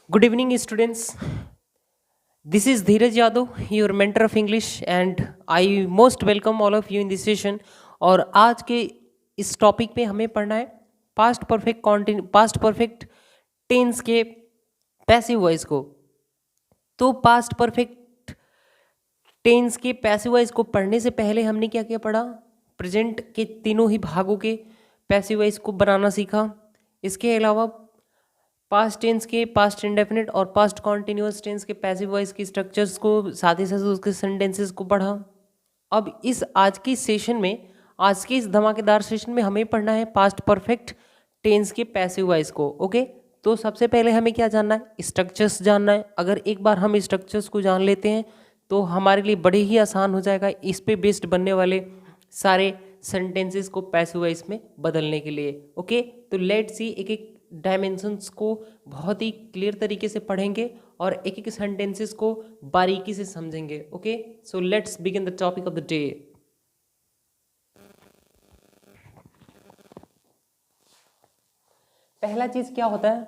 Good evening, students. This is Dheeraj Yadav, your mentor of English, and I most welcome all of you in this session. और आज के इस topic पे हमें पढ़ना है पास्ट परफेक्ट टेंस के पैसिव वॉइस को। तो पास्ट परफेक्ट टेंस के पैसिव वॉइस को पढ़ने से पहले हमने क्या क्या पढ़ा? प्रेजेंट के तीनों ही भागों के पैसिव वॉइस को बनाना सीखा। इसके अलावा पास्ट टेंस के पास्ट इंडेफिनिट और पास्ट कॉन्टिन्यूअस टेंस के पैसिव वॉइस की स्ट्रक्चर्स को साथ ही साथ उसके सेंटेंसेस को पढ़ा। अब इस आज के इस धमाकेदार सेशन में हमें पढ़ना है पास्ट परफेक्ट टेंस के पैसिव वॉइस को। ओके, तो सबसे पहले हमें क्या जानना है? स्ट्रक्चर्स जानना है। अगर एक बार हम स्ट्रक्चर्स को जान लेते हैं तो हमारे लिए बड़े ही आसान हो जाएगा इस पे बेस्ड बनने वाले सारे सेंटेंसेस को पैसिव वॉइस में बदलने के लिए। ओके, तो लेट्स सी एक एक डायमेंशंस को बहुत ही क्लियर तरीके से पढ़ेंगे और एक एक सेंटेंसेस को बारीकी से समझेंगे। Okay, so let's begin the topic of the day. पहला चीज क्या होता है?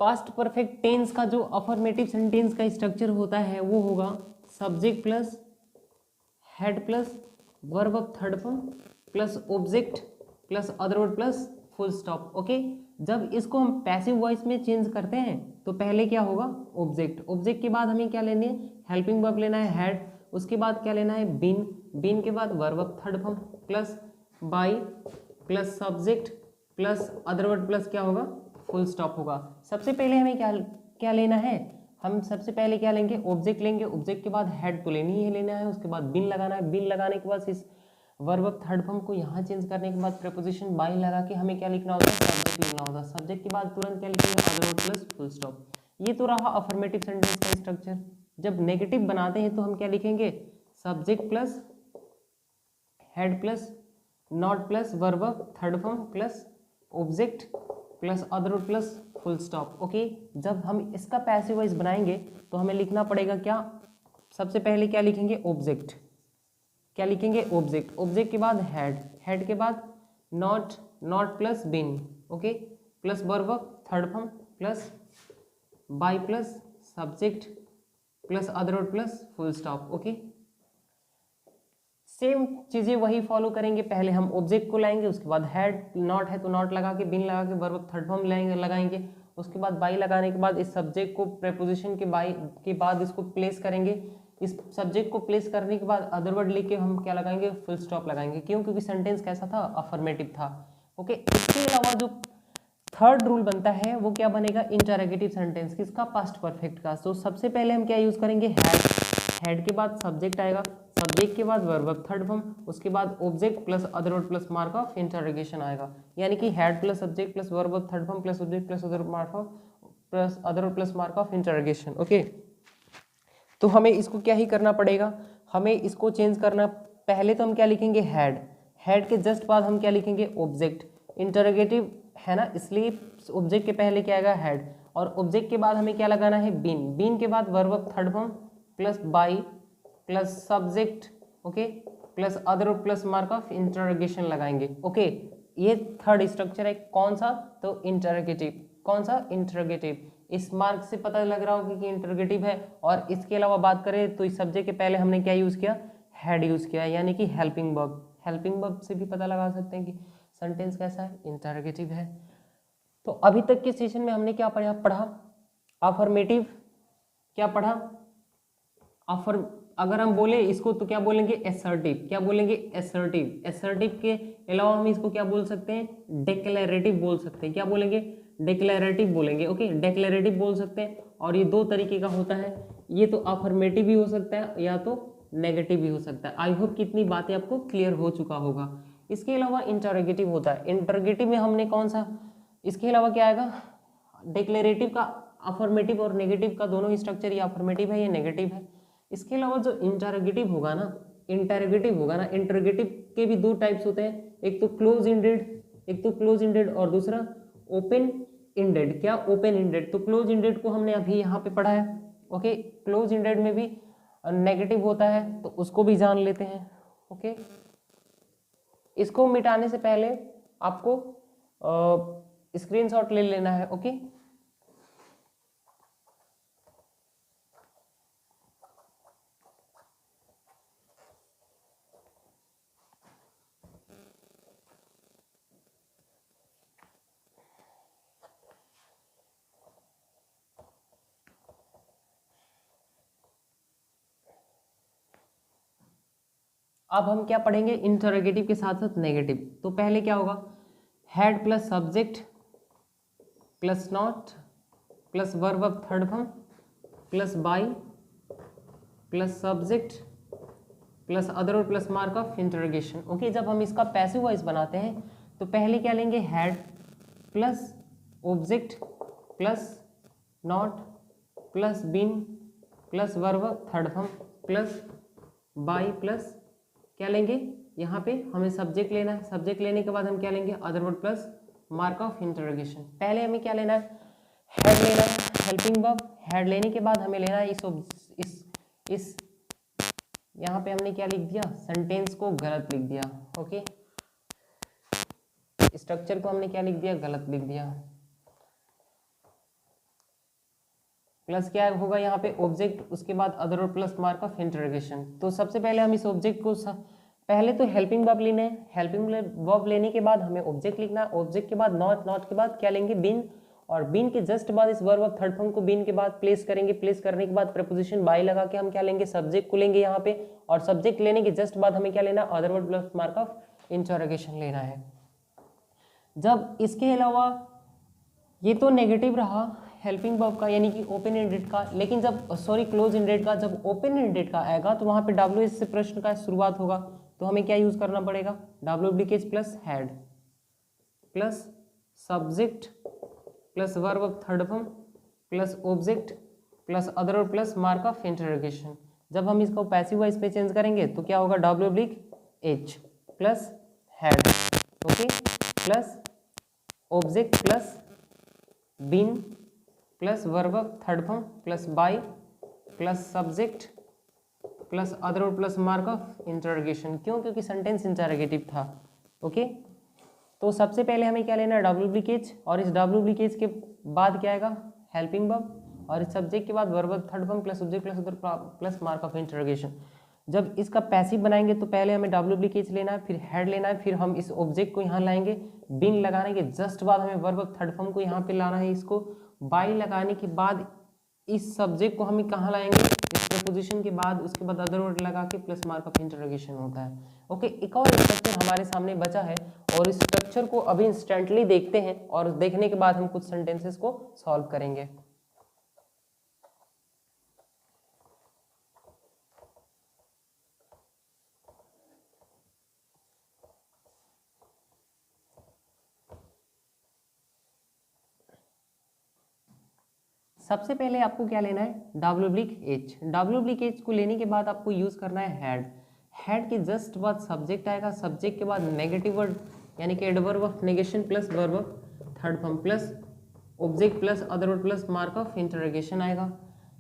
पास्ट परफेक्ट टेंस का जो अफर्मेटिव सेंटेंस का स्ट्रक्चर होता है वो होगा subject plus head plus verb of third form plus object plus other word plus full stop. Okay, जब इसको हम पैसिव वॉइस में चेंज करते हैं तो पहले क्या होगा? ऑब्जेक्ट के बाद हमें क्या लेने है? हेल्पिंग वर्ब लेना है हेड, उसके बाद क्या लेना है? बीन के बाद verb of third form plus by plus subject plus other word plus क्या होगा? फुल स्टॉप होगा। सबसे पहले हमें क्या क्या लेना है? हम सबसे पहले क्या लेंगे? ऑब्जेक्ट लेंगे। ऑब्जेक्ट के बाद हेड तो लेनी ही लेना है, उसके बाद बिन लगाना है। बिन लगाने के बाद इस वर्ब ऑफ थर्ड फॉर्म को यहाँ चेंज करने के बाद प्रीपोजिशन बाय लगा के हमें क्या लिखना होता है? सब्जेक्ट लिखना होता है। सब्जेक्ट के बाद तुरंत क्या लिखेंगे? Other word plus full stop. ये तो रहा अफर्मेटिव सेंटेंस का स्ट्रक्चर। जब नेगेटिव बनाते हैं तो हम क्या लिखेंगे? Subject plus head plus not plus verb of third form plus object plus other word plus full stop. Okay, जब हम इसका पैसिव वॉइस बनाएंगे तो हमें लिखना पड़ेगा क्या? सबसे पहले क्या लिखेंगे? ऑब्जेक्ट। क्या लिखेंगे? ऑब्जेक्ट। ऑब्जेक्ट के बाद हेड के बाद not plus been, okay, plus verb of third form plus by plus subject plus other word plus full stop. Okay, same चीजें वही फॉलो करेंगे। पहले हम ऑब्जेक्ट को लाएंगे, उसके बाद हेड, नॉट है तो नॉट लगा के, बिन लगा के वर्ब ऑफ थर्ड फॉर्म लगाएंगे, उसके बाद बाई लगाने के बाद इस सब्जेक्ट को प्रेपोजिशन के बाई के बाद इसको प्लेस करेंगे। इस सब्जेक्ट को प्लेस करने के बाद अदर वर्ड लेके हम क्या लगाएंगे? फुल स्टॉप लगाएंगे। क्यों? क्योंकि सेंटेंस कैसा था? अफर्मेटिव था। ओके, इसके अलावा जो थर्ड रूल बनता है वो क्या बनेगा? Interrogative sentence. किसका? पास्ट परफेक्ट का। तो सबसे पहले हम क्या यूज करेंगे? हेड के बाद सब्जेक्ट आएगा, सब्जेक्ट के बाद वर्ब ऑफ थर्ड फॉर्म, उसके बाद object plus other word plus mark of interrogation आएगा। यानी कि head plus subject plus verb of third form plus object plus other mark of plus other word plus mark of interrogation. Okay, तो हमें इसको क्या ही करना पड़ेगा? हमें इसको चेंज करना। पहले तो हम क्या लिखेंगे? हेड के जस्ट बाद हम क्या लिखेंगे? ऑब्जेक्ट। इंटरोगेटिव है ना, इसलिए ऑब्जेक्ट के पहले क्या आएगा? हेड, और ऑब्जेक्ट के बाद हमें क्या लगाना है? बीन के बाद verb of third form plus by plus subject, okay, plus other plus mark of interrogation लगाएंगे। ओके, ये थर्ड स्ट्रक्चर है। कौन सा? तो इंटरोगेटिव। कौन सा? इंटरोगेटिव। इस मार्क से पता लग रहा होगा कि इंटरोगेटिव है। और इसके अलावा बात करें तो इस सब्जेक्ट के पहले हमने क्या यूज किया? हेड यूज किया, यानी कि हेल्पिंग वर्ब। हेल्पिंग वर्ब से भी पता लगा सकते हैं कि सेंटेंस कैसा है? इंटरोगेटिव है। तो अभी तक के सेशन में हमने क्या पढ़ा? अफर्मेटिव। क्या पढ़ा? अगर हम बोले इसको तो क्या बोलेंगे? एसर्टिव। क्या बोलेंगे? एसर्टिव। एसर्टिव के अलावा हम इसको क्या बोल सकते हैं? डिक्लेरेटिव बोल सकते हैं। क्या बोलेंगे? डिक्लेरेटिव बोलेंगे। ओके, डिक्लेरेटिव बोल सकते हैं। और ये दो तरीके का होता है। ये तो अफर्मेटिव भी हो सकता है या तो नेगेटिव भी हो सकता है। आई होप कि इतनी बातें आपको क्लियर हो चुका होगा। इसके अलावा इंटरोगेटिव होता है। इंटरोगेटिव में हमने कौन सा? इसके अलावा क्या आएगा? डिक्लेरेटिव का अफर्मेटिव और नेगेटिव का दोनों ही स्ट्रक्चर, ये अफर्मेटिव है, ये नेगेटिव है। इसके अलावा जो इंटरोगेटिव होगा ना, इंटरोगेटिव के भी दो टाइप्स होते हैं। एक तो क्लोज इंडेड और दूसरा ओपन इंडेड। क्या? Open ended. तो क्लोज इंडेड को हमने अभी यहाँ पे पढ़ा है। ओके, क्लोज इंडेड में भी नेगेटिव होता है, तो उसको भी जान लेते हैं। ओके, इसको मिटाने से पहले आपको स्क्रीनशॉट ले लेना है। ओके, अब हम क्या पढ़ेंगे, इंटरोगेटिव के साथ साथ नेगेटिव। तो पहले क्या होगा, had plus subject plus not plus verb of third form plus by plus subject plus other और plus mark of interrogation. Okay, जब हम इसका पैसिव वॉइस बनाते हैं तो पहले क्या लेंगे, had plus object plus not plus been plus verb third form plus by plus क्या लेंगे, यहाँ पे हमें सब्जेक्ट लेना है, सब्जेक्ट लेने के बाद हम क्या लेंगे, other word plus mark of interrogation. पहले हमें क्या लेना है, हेड लेना है, हेल्पिंग वर्ब। हेड लेने के बाद हमें लेना है इस यहाँ पे हमने क्या लिख दिया, सेंटेंस को गलत लिख दिया। ओके, स्ट्रक्चर को हमने क्या लिख दिया, गलत लिख दिया। प्लस क्या होगा यहाँ पे, ऑब्जेक्ट, उसके बाद अदर और प्लस मार्क ऑफ इंटरोगेशन। तो सबसे पहले हम इस ऑब्जेक्ट को पहले तो हेल्पिंग वर्ब लेना है, हेल्पिंग वर्ब लेने के बाद हमें ऑब्जेक्ट लिखना है, ऑब्जेक्ट के बाद नॉट, नॉट के बाद क्या लेंगे, बीन, और बीन के जस्ट बाद इस वर्ब ऑफ थर्ड फॉर्म को बीन के बाद प्लेस करेंगे। प्लेस करने के बाद प्रीपोजिशन बाय लगा के हम क्या लेंगे, सब्जेक्ट को लेंगे यहाँ पे, और सब्जेक्ट लेने के जस्ट बाद हमें क्या लेना, other word plus mark of interrogation लेना है। जब इसके अलावा ये तो नेगेटिव रहा हेल्पिंग वर्ब का, यानी कि ओपन एंडेड का, लेकिन जब क्लोज एंडेड का, जब ओपन एंडेड का आएगा तो वहां पे WH से प्रश्न का शुरुआत होगा, तो हमें क्या यूज करना पड़ेगा, WH plus had plus subject plus verb of third form plus object plus other और प्लस मार्क ऑफ इंटरोगेशन। जब हम इसको पैसिव वॉइस पे चेंज करेंगे तो क्या होगा, WH plus had, okay, plus object plus been plus verb of third form plus by plus subject plus other और प्लस मार्क ऑफ इंटरोगेशन। क्यों, क्योंकि सेंटेंस इंटरोगेटिव था। ओके, तो सबसे पहले हमें क्या लेना है, WH, और इस WH के बाद क्या आएगा, हेल्पिंग वर्ब, और इस सब्जेक्ट के बाद verb of third form plus object plus other plus mark of interrogation. जब इसका पैसिव बनाएंगे तो पहले हमें WH लेना है, फिर हेड लेना है, फिर हम इस ऑब्जेक्ट को यहाँ लाएंगे, बिन लगाने के जस्ट बाद हमें वर्ब ऑफ थर्ड फॉर्म को यहाँ पे लाना है, इसको बाई लगाने के बाद इस सब्जेक्ट को हम कहाँ लाएंगे, इस प्रीपोजिशन के बाद, उसके बाद अदर वर्ड लगा के प्लस मार्क ऑफ इंटरोगेशन होता है। ओके, एक और स्ट्रक्चर हमारे सामने बचा है, और इस स्ट्रक्चर को अभी इंस्टेंटली देखते हैं, और देखने के बाद हम कुछ सेंटेंसेस को सॉल्व करेंगे। सबसे पहले आपको क्या लेना है, WH। WH को लेने के बाद आपको यूज करना है हैड। हैड के जस्ट बाद सब्जेक्ट आएगा, सब्जेक्ट के बाद नेगेटिव वर्ड यानी कि adverb of negation plus verb of third form plus object plus other word plus mark of interrogation आएगा।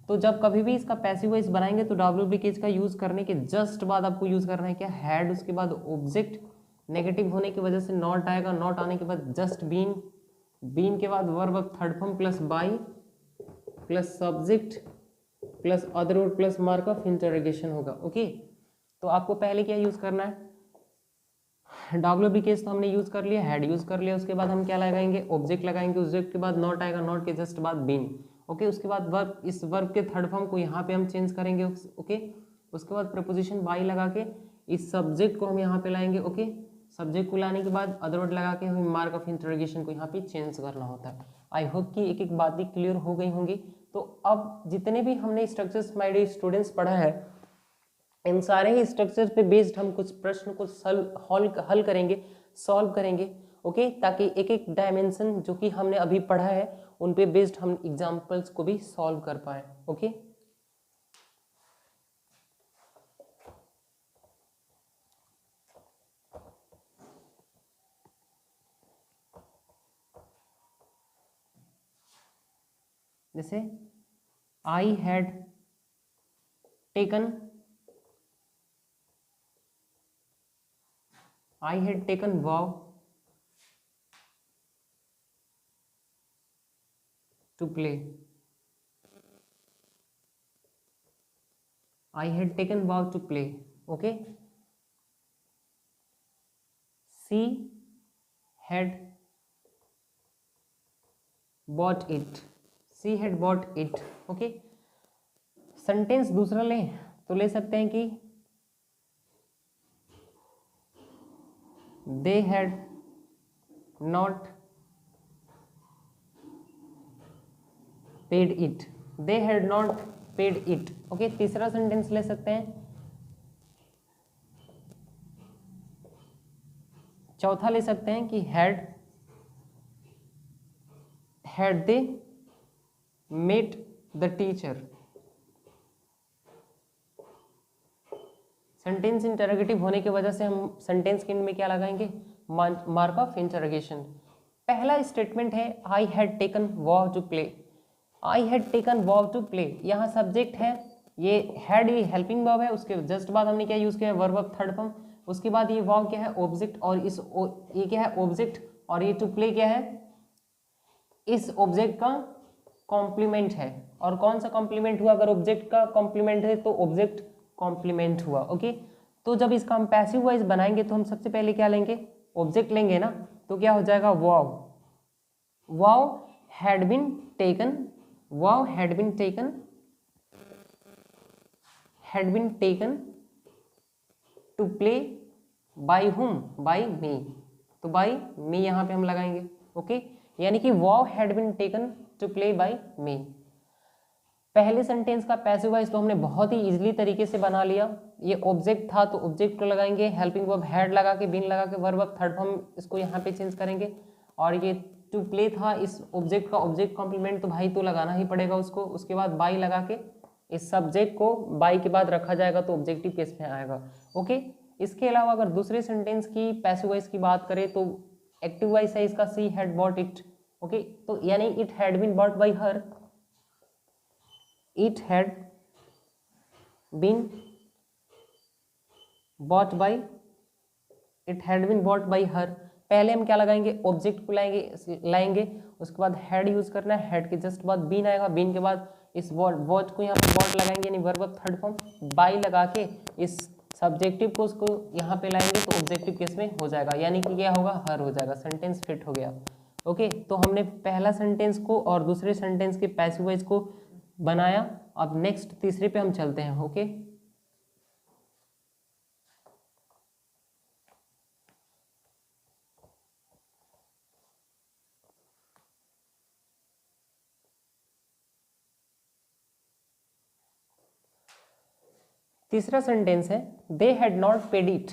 तो जब कभी भी इसका पैसिव वॉइस बनाएंगे तो WH का यूज करने के जस्ट बाद आपको यूज करना है क्या, हैड, उसके बाद ऑब्जेक्ट, नेगेटिव होने की वजह से नॉट आएगा, नॉट आने के बाद जस्ट बीन, बीन के बाद verb of third form plus by plus subject plus other word plus mark of interrogation होगा। ओके, तो आपको पहले क्या यूज करना है, WH तो हमने यूज कर लिया, हेड यूज कर लिया, उसके बाद हम क्या लगाएंगे, ऑब्जेक्ट लगाएंगे, ऑब्जेक्ट के बाद नॉट आएगा, नॉट के जस्ट बाद बीन। ओके, उसके बाद वर्ब, इस वर्ब के थर्ड फॉर्म को यहाँ पे हम चेंज करेंगे। ओके, उसके बाद प्रपोजिशन बाई लगा के इस सब्जेक्ट को हम यहाँ पे लाएंगे। ओके, सब्जेक्ट को लाने के बाद अदर वर्ड लगा के हमें मार्क ऑफ इंटरोगेशन को यहाँ पे चेंज करना होता है। आई होप कि एक एक बातें क्लियर हो गई होंगी। तो अब जितने भी हमने स्ट्रक्चर्स माय डियर स्टूडेंट्स पढ़ा है, इन सारे ही स्ट्रक्चर्स पे बेस्ड हम कुछ प्रश्न को हल करेंगे, सॉल्व करेंगे। ओके, ताकि एक एक डायमेंशन जो कि हमने अभी पढ़ा है उन पे बेस्ड हम एग्जांपल्स को भी सॉल्व कर पाए। ओके, जैसे आई had taken vow to play. I had taken vow to play. Okay, she had bought it. She had bought it. Okay, sentence दूसरा लें तो ले सकते हैं कि they had not paid it, they had not paid it। Okay, तीसरा sentence ले सकते हैं, चौथा ले सकते हैं कि had they met the teacher। Sentence interrogative होने की वजह से हम सेंटेंस के एंड में क्या लगाएंगे, मार्क ऑफ इंटरोगेशन। पहला स्टेटमेंट है I had taken vow to play, I had taken vow to play, यहाँ सब्जेक्ट है, ये हैड ये हेल्पिंग वर्ब है, उसके जस्ट बाद हमने क्या यूज किया है, वर्ब ऑफ थर्ड फॉर्म, उसके बाद ये वॉव क्या है, ऑब्जेक्ट, और ये क्या है, ऑब्जेक्ट, और ये टू प्ले क्या है, इस ऑब्जेक्ट का कॉम्प्लीमेंट है। और कौन सा कॉम्प्लीमेंट हुआ, अगर ऑब्जेक्ट का कॉम्प्लीमेंट है तो ऑब्जेक्ट कॉम्प्लीमेंट हुआ। ओके, तो जब इसका हम पैसिव वॉइस बनाएंगे तो हम सबसे पहले क्या लेंगे, ऑब्जेक्ट लेंगे ना, तो क्या हो जाएगा, vow, vow had been taken, vow had been taken, had been taken to play by whom, by me, तो बाय मी यहाँ पे हम लगाएंगे। ओके, यानी कि vow had been taken to play by me. पहले सेंटेंस का पैसिव वॉइस तो हमने बहुत ही इजीली तरीके से बना लिया, ये ऑब्जेक्ट था तो ऑब्जेक्ट को लगाएंगे, हेल्पिंग वर्ब हैड लगा के, बीन लगा के, वर्ब ऑफ थर्ड फॉर्म इसको यहाँ पे चेंज करेंगे, और ये टू प्ले था, इस ऑब्जेक्ट का ऑब्जेक्ट कॉम्प्लीमेंट तो भाई तो लगाना ही पड़ेगा उसको, उसके बाद बाय लगा के इस सब्जेक्ट को बाय के बाद रखा जाएगा तो ऑब्जेक्टिव केस में आएगा। ओके, इसके अलावा अगर दूसरे सेंटेंस की पैसिव वॉइस की बात करें तो एक्टिव वॉइस है इसका, she had bought it. Okay, तो यानी it had been bought by her, it had been bought by, it had been bought by her। पहले हम क्या लगाएंगे, ऑब्जेक्ट को लाएंगे, उसके बाद हैड यूज करना है, हैड के जस्ट बाद बीन आएगा, बीन के बाद इस वॉट को यहाँ पे बॉट लगाएंगे, यानी verb of third form, by लगा के इस सब्जेक्टिव को उसको यहाँ पे लाएंगे तो ऑब्जेक्टिव केस में हो जाएगा, यानी कि क्या होगा, हर हो जाएगा, सेंटेंस फिट हो गया। ओके, तो हमने पहला सेंटेंस को और दूसरे सेंटेंस के पैसिव वॉइस को बनाया। अब नेक्स्ट तीसरे पे हम चलते हैं। ओके, तीसरा सेंटेंस है they had not paid it.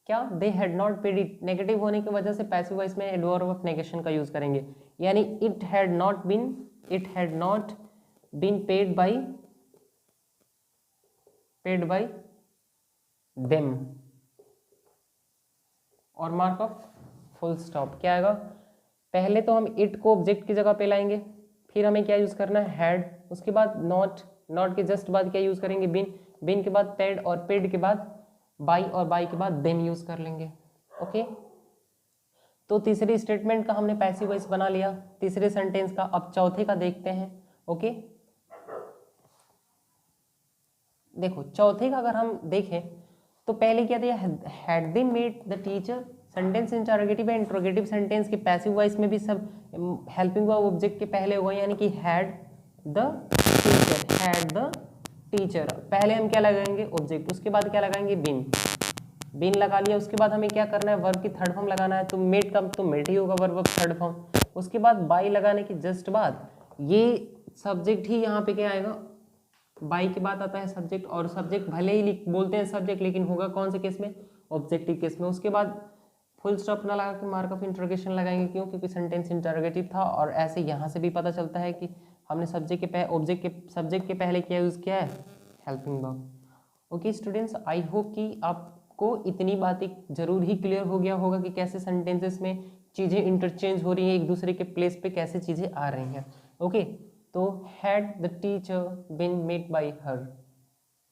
क्या, they had not paid it, negative होने की वजह से पैसिव वॉइस में एडवर्ब ऑफ नेगेशन का यूज करेंगे, यानी it had not been, it had not been paid by them, और मार्क ऑफ फुल स्टॉप क्या आएगा, पहले तो हम इट को ऑब्जेक्ट की जगह पे लाएंगे, फिर हमें क्या यूज करना है, हैड, उसके बाद नॉट, नॉट के जस्ट बाद क्या यूज करेंगे, बीन, बीन के बाद पेड, और पेड के बाद बाय, और बाय के बाद देम यूज कर लेंगे। ओके, तो तीसरे स्टेटमेंट का हमने पैसिव वॉइस बना लिया, तीसरे सेंटेंस का। अब चौथे का देखते हैं। ओके, देखो चौथे का अगर हम देखें तो पहले क्या दिया, had they met the teacher, sentence interrogative है, इंटरोगेटिव सेंटेंस के पैसिव वॉइस में भी सब हेल्पिंग वर्ब ऑब्जेक्ट के पहले होगा, यानी कि had the teacher, had the teacher, पहले हम क्या लगाएंगे, ऑब्जेक्ट, उसके बाद क्या लगाएंगे, बीन, बीन लगा लिया, उसके बाद हमें क्या करना है, वर्ब की थर्ड फॉर्म लगाना है, तो मेट का तो मेट ही होगा, वर्ब ऑफ थर्ड फॉर्म, उसके बाद बाय लगाने की जस्ट बाद ये सब्जेक्ट ही यहाँ पे क्या आएगा, बाय के बाद आता है सब्जेक्ट, और सब्जेक्ट भले ही बोलते हैं सब्जेक्ट, लेकिन होगा कौन से केस में, ऑब्जेक्टिव केस में। उसके बाद फुल स्टॉप ना लगा के मार्क ऑफ इंटरोगेशन लगाएंगे, क्यों, क्योंकि सेंटेंस इंटरोगेटिव था, और ऐसे यहाँ से भी पता चलता है कि हमने सब्जेक्ट के सब्जेक्ट के पहले क्या यूज़ किया है, helping verb. Okay students, I hope कि आपको इतनी बातें जरूर ही क्लियर हो गया होगा कि कैसे सेंटेंसेस में चीज़ें इंटरचेंज हो रही हैं, एक दूसरे के प्लेस पे कैसे चीज़ें आ रही हैं। ओके, तो had the teacher been met by her।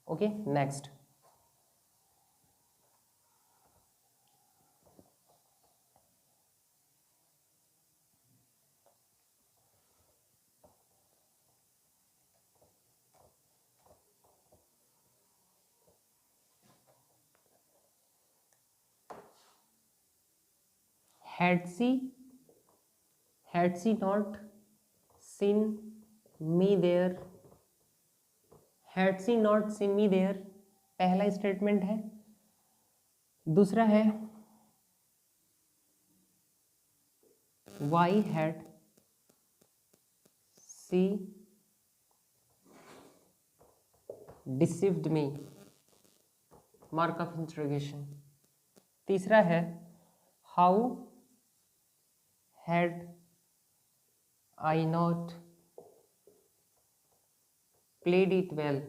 Okay, next, had she not seen me there, had she not seen me there, पहला स्टेटमेंट है। दूसरा है why had she deceived me, मार्क ऑफ इंटरोगेशन। तीसरा है how had I not played it well,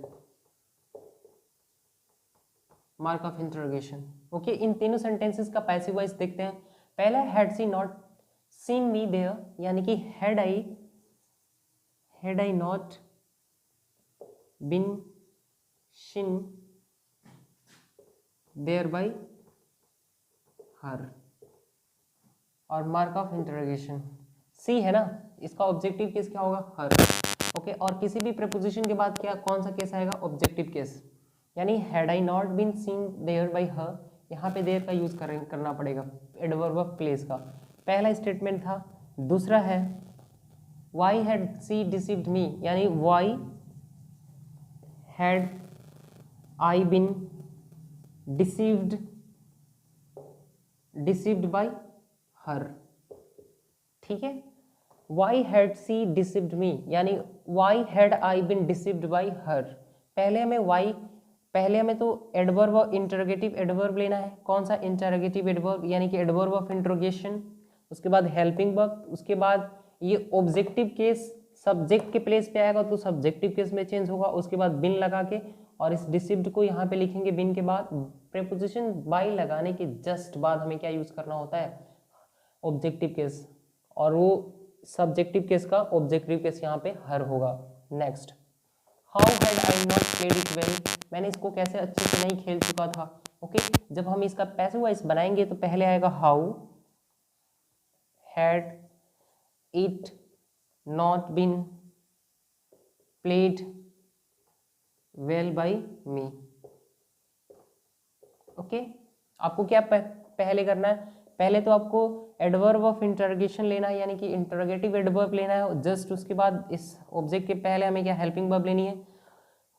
mark of interrogation. Okay, इन तीनों सेंटेंसेस का पैसिव वॉइस देखते हैं। पहला had she not seen me there, यानी कि had I not been seen there by her, और मार्क ऑफ इंटरोगेशन सी है ना, इसका ऑब्जेक्टिव केस क्या होगा, हर। ओके, और किसी भी प्रीपोजिशन के बाद क्या कौन सा केस आएगा, ऑब्जेक्टिव केस, यानी had I not been seen there by her, यहाँ पे देयर का यूज करना पड़ेगा, एडवर्ब ऑफ प्लेस का। पहला स्टेटमेंट था। दूसरा है why had she deceived me, यानी why had I been deceived by her, ठीक है। Why had she deceived me, यानी why had I been deceived by her. पहले हमें तो एडवर्ब और इंटरोगेटिव एडवर्ब लेना है। कौन सा, इंटरोगेटिव एडवर्ब, यानी कि एडवर्ब ऑफ इंटरोगेशन। उसके बाद हेल्पिंग वर्ब, उसके बाद ये ऑब्जेक्टिव केस सब्जेक्ट के प्लेस पे आएगा तो सब्जेक्टिव केस में चेंज होगा। उसके बाद बिन लगा के, और इस डिसीव्ड को यहाँ पे लिखेंगे बिन के बाद। प्रीपोजिशन बाय लगाने के जस्ट बाद हमें क्या यूज करना होता है, ऑब्जेक्टिव केस, और वो सब्जेक्टिव केस का ऑब्जेक्टिव केस यहाँ पे हर होगा। Next, how had I not played it well, मैंने इसको कैसे अच्छे से नहीं खेल चुका था। ओके, जब हम इसका पैसिव वॉइस बनाएंगे तो पहले आएगा how had it not been played well by me. Okay, आपको क्या पहले करना है, पहले तो आपको एडवर्ब ऑफ इंटरोगेशन लेना है, यानी कि इंटरोगेटिव एडवर्ब लेना है जस्ट। उसके बाद इस ऑब्जेक्ट के पहले हमें क्या, हेल्पिंग वर्ब लेनी है।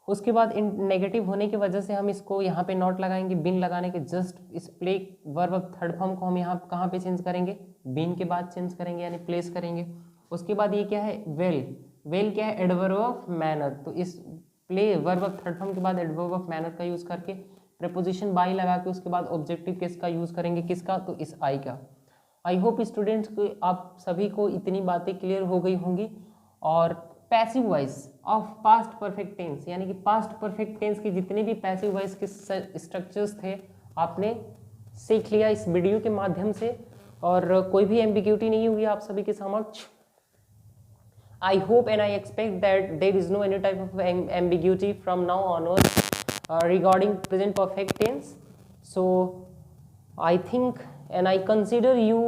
उसके बाद इन नेगेटिव होने की वजह से हम इसको यहाँ पे नॉट लगाएंगे, बिन लगाने के जस्ट इस play verb of third form को हम यहाँ कहाँ पे चेंज करेंगे, बिन के बाद चेंज करेंगे, यानी प्लेस करेंगे। उसके बाद ये क्या है, वेल क्या है, एडवर्ब ऑफ मैनर। तो इस play verb of third form के बाद एडवर्ब ऑफ मैनर का यूज करके प्रीपोजिशन बाय लगा के उसके बाद ऑब्जेक्टिव केस का यूज करेंगे, किसका, तो इस आई का। आई होप स्टूडेंट्स को आप सभी को इतनी बातें क्लियर हो गई होंगी। और passive voice of past perfect tense, यानी कि पास्ट परफेक्ट टेंस के जितने भी पैसिव वॉइस के स्ट्रक्चर्स थे आपने सीख लिया इस वीडियो के माध्यम से, और कोई भी एम्बिग्यूटी नहीं होगी आप सभी के समक्ष। I hope and I expect that there is no any type of ambiguity from now onwards regarding present perfect tense. So I think and I consider you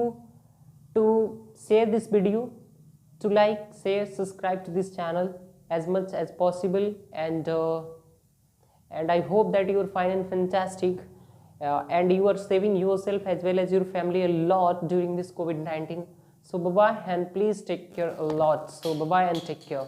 to share this video, to like, share, subscribe to this channel as much as possible, and I hope that you are fine and fantastic, and you are saving yourself as well as your family a lot during this COVID-19. So bye bye, and please take care a lot. So bye bye and take care.